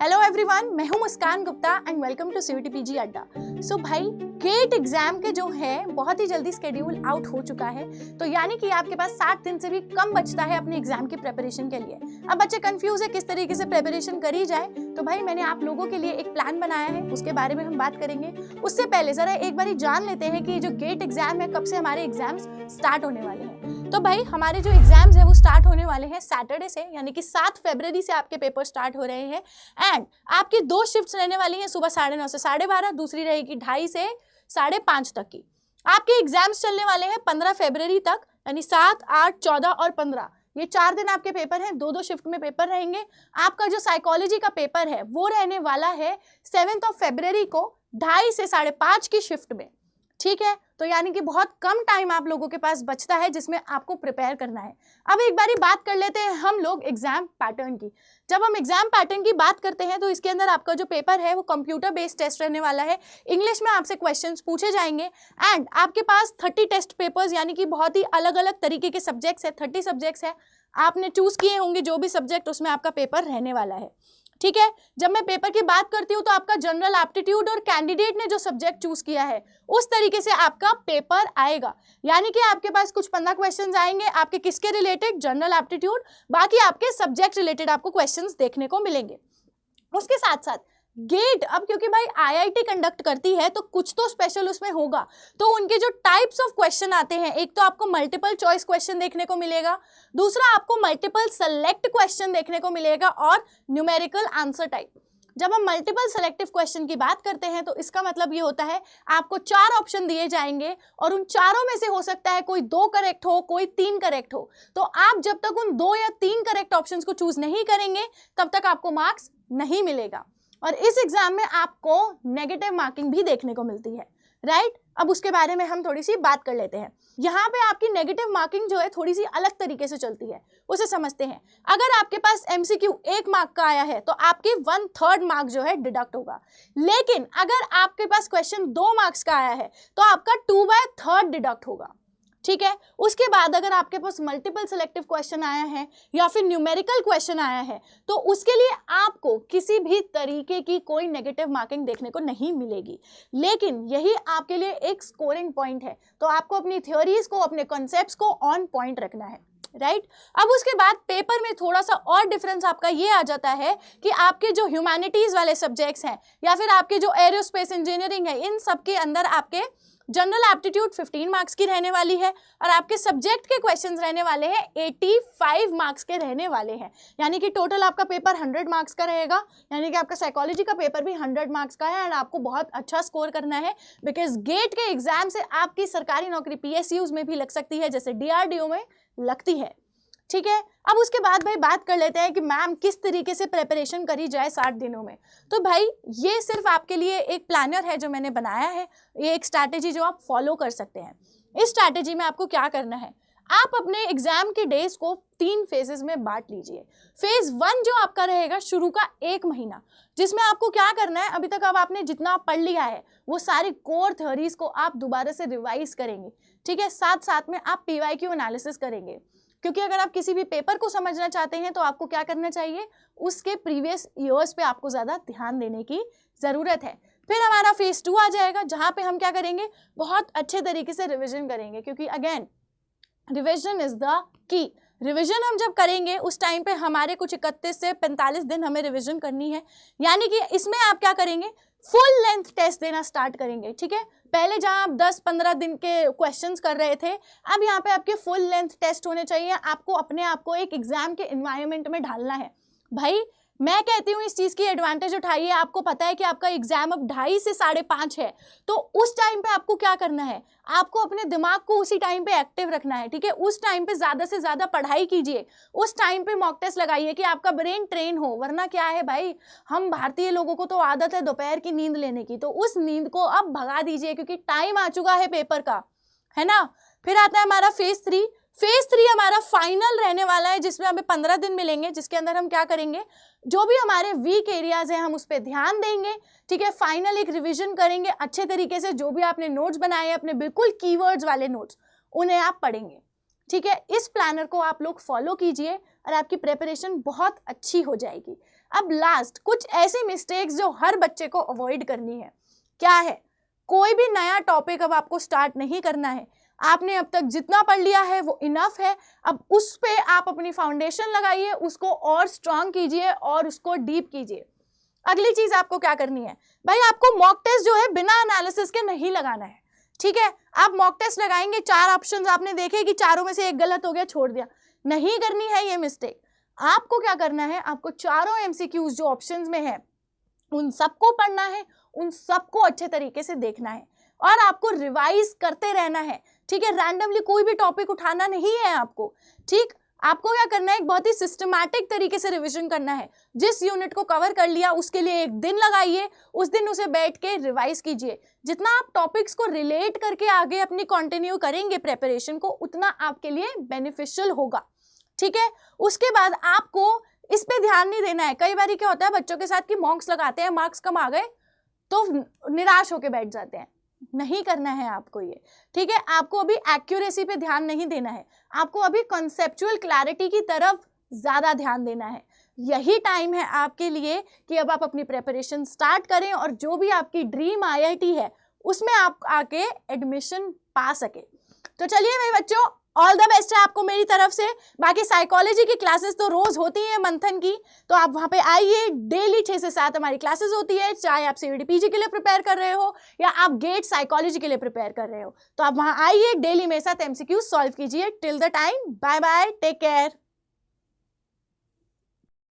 Hello everyone, मैं हूं Muskan Gupta and welcome to CUET PG Adda. So भाई, गेट एग्जाम के जो है बहुत ही जल्दी स्केड्यूल आउट हो चुका है, तो यानी कि आपके पास 7 दिन से भी कम बचता है अपने एग्जाम की प्रिपरेशन के लिए। अब बच्चे कंफ्यूज है किस तरीके से प्रिपरेशन करी जाए, तो भाई मैंने आप लोगों के लिए एक प्लान बनाया है, उसके बारे में हम बात करेंगे। उससे पहले जरा एक बार जान लेते हैं कि जो गेट एग्जाम है कब से हमारे एग्जाम्स स्टार्ट होने वाले हैं। तो भाई हमारे जो एग्जाम्स है वो स्टार्ट होने वाले हैं सैटरडे से, यानी कि 7 फरवरी से आपके पेपर स्टार्ट हो रहे हैं। एंड आपकी 2 शिफ्ट्स रहने वाली हैं, सुबह 9:30 से 12:30, दूसरी रहेगी 2:30 से 5:30 तक की। आपके एग्जाम्स चलने वाले हैं 15 फरवरी तक, यानी 7, 8, 14 और 15, ये 4 दिन आपके पेपर हैं। 2-2 शिफ्ट में पेपर रहेंगे। आपका जो साइकोलॉजी का पेपर है वो रहने वाला है 7 फरवरी को 2:30 से 5:30 की शिफ्ट में, ठीक है। तो यानी कि बहुत कम टाइम आप लोगों के पास बचता है जिसमें आपको प्रिपेयर करना है। अब एक बारी बात कर लेते हैं हम लोग एग्जाम पैटर्न की। जब हम एग्जाम पैटर्न की बात करते हैं तो इसके अंदर आपका जो पेपर है वो कंप्यूटर बेस्ड टेस्ट रहने वाला है। इंग्लिश में आपसे क्वेश्चंस पूछे जाएंगे एंड आपके पास 30 टेस्ट पेपर्स, यानी कि बहुत ही अलग अलग तरीके के सब्जेक्ट्स है। 30 सब्जेक्ट्स है, आपने चूज किए होंगे जो भी सब्जेक्ट, उसमें आपका पेपर रहने वाला है, ठीक है। जब मैं पेपर की बात करती हूँ तो आपका जनरल एप्टीट्यूड और कैंडिडेट ने जो सब्जेक्ट चूज किया है उस तरीके से आपका पेपर आएगा। यानी कि आपके पास कुछ 15 क्वेश्चंस आएंगे आपके किसके रिलेटेड, जनरल एप्टीट्यूड, बाकी आपके सब्जेक्ट रिलेटेड आपको क्वेश्चंस देखने को मिलेंगे। उसके साथ साथ गेट, अब क्योंकि भाई आईआईटी कंडक्ट करती है तो कुछ तो स्पेशल उसमें होगा, तो उनके जो टाइप्स ऑफ क्वेश्चन आते हैं, एक तो आपको मल्टीपल चॉइस क्वेश्चन देखने को मिलेगा, दूसरा आपको मल्टीपल सेलेक्ट क्वेश्चन देखने को मिलेगा और न्यूमेरिकल आंसर टाइप। जब हम मल्टीपल सेलेक्टिव क्वेश्चन की बात करते हैं तो इसका मतलब ये होता है आपको 4 ऑप्शन दिए जाएंगे और उन चारों में से हो सकता है कोई 2 करेक्ट हो, कोई 3 करेक्ट हो। तो आप जब तक उन 2 या 3 करेक्ट ऑप्शंस को चूज नहीं करेंगे तब तक आपको मार्क्स नहीं मिलेगा। और इस एग्जाम में आपको नेगेटिव मार्किंग भी देखने को मिलती है, राइट। अब उसके बारे में हम थोड़ी सी बात कर लेते हैं। यहाँ पे आपकी नेगेटिव मार्किंग जो है थोड़ी सी अलग तरीके से चलती है, उसे समझते हैं। अगर आपके पास एमसीक्यू 1 मार्क का आया है तो आपके 1/3 मार्क जो है डिडक्ट होगा। लेकिन अगर आपके पास क्वेश्चन 2 मार्क्स का आया है तो आपका 2/3 डिडक्ट होगा, ठीक है। उसके बाद अगर आपके पास मल्टीपल सेलेक्टिव क्वेश्चन आया है या फिर न्यूमेरिकल क्वेश्चन आया है तो उसके लिए आपको किसी भी तरीके की कोई नेगेटिव मार्किंग देखने को नहीं मिलेगी। लेकिन यही आपके लिए एक स्कोरिंग पॉइंट है, तो आपको अपनी थ्योरीज को, अपने कॉन्सेप्ट्स को ऑन पॉइंट रखना है, राइट। अब उसके बाद पेपर में थोड़ा सा और डिफरेंस आपका ये आ जाता है कि आपके जो ह्यूमैनिटीज वाले सब्जेक्ट्स हैं या फिर आपके जो एरोस्पेस इंजीनियरिंग है, इन सब के अंदर आपके जनरल एप्टीट्यूड 15 मार्क्स की रहने वाली है और आपके सब्जेक्ट के क्वेश्चंस रहने वाले हैं 85 मार्क्स के रहने वाले हैं। यानी कि टोटल आपका पेपर 100 मार्क्स का रहेगा, यानी कि आपका साइकोलॉजी का पेपर भी 100 मार्क्स का है एंड आपको बहुत अच्छा स्कोर करना है, बिकॉज गेट के एग्जाम से आपकी सरकारी नौकरी पीएसयूज में भी लग सकती है, जैसे डीआरडीओ में लगती है, ठीक है। अब उसके बाद भाई बात कर लेते हैं कि मैम किस तरीके से प्रिपरेशन करी जाए 60 दिनों में। तो भाई ये सिर्फ आपके लिए एक प्लानर है जो मैंने बनाया है, ये एक स्ट्रैटेजी जो आप फॉलो कर सकते हैं। इस स्ट्रैटेजी में आपको क्या करना है, आप अपने एग्जाम के डेज को 3 फेजेस में बांट लीजिए। फेज 1 जो आपका रहेगा शुरू का 1 महीना, जिसमें आपको क्या करना है, अभी तक अब आपने जितना पढ़ लिया है वो सारी कोर थ्योरीज को आप दोबारा से रिवाइज करेंगे, ठीक है। साथ साथ में आप पीवाईक्यू एनालिसिस करेंगे, क्योंकि अगर आप किसी भी पेपर को समझना चाहते हैं तो आपको क्या करना चाहिए, उसके प्रीवियस ईयर्स पे आपको ज़्यादा ध्यान देने की ज़रूरत है। फिर हमारा फेज 2 आ जाएगा, जहाँ पे हम क्या करेंगे, बहुत अच्छे तरीके से रिविजन करेंगे, क्योंकि again revision is the key. Revision हम जब करेंगे उस टाइम पे हमारे कुछ 31 से 45 दिन हमें रिवीजन करनी है। यानी कि इसमें आप क्या करेंगे, फुल लेंथ टेस्ट देना स्टार्ट करेंगे, ठीक है। पहले जहां आप 10-15 दिन के क्वेश्चंस कर रहे थे, अब यहाँ पे आपके फुल लेंथ टेस्ट होने चाहिए। आपको अपने आप को एक एग्जाम के एनवायरनमेंट में ढालना है। भाई मैं कहती हूँ इस चीज़ की एडवांटेज उठाइए। आपको पता है कि आपका एग्जाम अब 2:30 से 5:30 है, तो उस टाइम पे आपको क्या करना है, आपको अपने दिमाग को उसी टाइम पे एक्टिव रखना है, ठीक है। उस टाइम पे ज़्यादा से ज़्यादा पढ़ाई कीजिए, उस टाइम पे मॉक टेस्ट लगाइए कि आपका ब्रेन ट्रेन हो। वरना क्या है भाई, हम भारतीय लोगों को तो आदत है दोपहर की नींद लेने की, तो उस नींद को अब भगा दीजिए क्योंकि टाइम आ चुका है पेपर का, है ना। फिर आता है हमारा फेज 3। फेज 3 हमारा फाइनल रहने वाला है, जिसमें हमें 15 दिन मिलेंगे, जिसके अंदर हम क्या करेंगे, जो भी हमारे वीक एरियाज हैं हम उस पर ध्यान देंगे, ठीक है। फाइनल एक रिवीजन करेंगे अच्छे तरीके से, जो भी आपने नोट्स बनाए हैं अपने बिल्कुल कीवर्ड्स वाले नोट्स, उन्हें आप पढ़ेंगे, ठीक है। इस प्लानर को आप लोग फॉलो कीजिए और आपकी प्रिपरेशन बहुत अच्छी हो जाएगी। अब लास्ट कुछ ऐसी मिस्टेक्स जो हर बच्चे को अवॉइड करनी है। क्या है? कोई भी नया टॉपिक अब आपको स्टार्ट नहीं करना है। आपने अब तक जितना पढ़ लिया है वो इनफ है। अब उस पे आप अपनी फाउंडेशन लगाइए, उसको और स्ट्रांग कीजिए और उसको डीप कीजिए। अगली चीज आपको क्या करनी है भाई, आपको मॉक टेस्ट जो है बिना एनालिसिस के नहीं लगाना है। ठीक है, आप मॉक टेस्ट लगाएंगे, 4 ऑप्शंस आपने देखे कि चारों में से एक गलत हो गया, छोड़ दिया, नहीं करनी है ये मिस्टेक। आपको क्या करना है, आपको चारों एमसीक्यूज जो ऑप्शंस में है उन सबको पढ़ना है, उन सबको अच्छे तरीके से देखना है और आपको रिवाइज करते रहना है। ठीक है, रैंडमली कोई भी टॉपिक उठाना नहीं है आपको। ठीक, आपको क्या करना है, एक बहुत ही सिस्टमैटिक तरीके से रिवीजन करना है। जिस यूनिट को कवर कर लिया उसके लिए एक दिन लगाइए, उस दिन उसे बैठ के रिवाइज कीजिए। जितना आप टॉपिक्स को रिलेट करके आगे अपनी कंटिन्यू करेंगे प्रिपरेशन को, उतना आपके लिए बेनिफिशियल होगा। ठीक है, उसके बाद आपको इस पे ध्यान नहीं देना है। कई बार क्या होता है बच्चों के साथ कि मॉक्स लगाते हैं, मार्क्स कम आ गए तो निराश होकर बैठ जाते हैं। नहीं करना है आपको ये। ठीक है, आपको अभी एक्यूरेसी पे ध्यान नहीं देना है, आपको अभी कॉन्सेप्चुअल क्लैरिटी की तरफ ज्यादा ध्यान देना है। यही टाइम है आपके लिए कि अब आप अपनी प्रिपरेशन स्टार्ट करें और जो भी आपकी ड्रीम आईआईटी है उसमें आप आके एडमिशन पा सके। तो चलिए मेरे बच्चों, ऑल द बेस्ट है आपको मेरी तरफ से। बाकी साइकोलॉजी की क्लासेस तो रोज होती हैं मंथन की, तो आप वहाँ पे आइए। डेली 6 से 7 हमारी क्लासेस होती है, चाहे आप सीयूईटी पीजी के लिए प्रिपेयर कर रहे हो या आप गेट साइकोलॉजी के लिए प्रिपेयर कर रहे हो। तो आप वहाँ आइए, डेली मेरे साथ एमसीक्यू सॉल्व कीजिए। Till the time, bye bye, take care.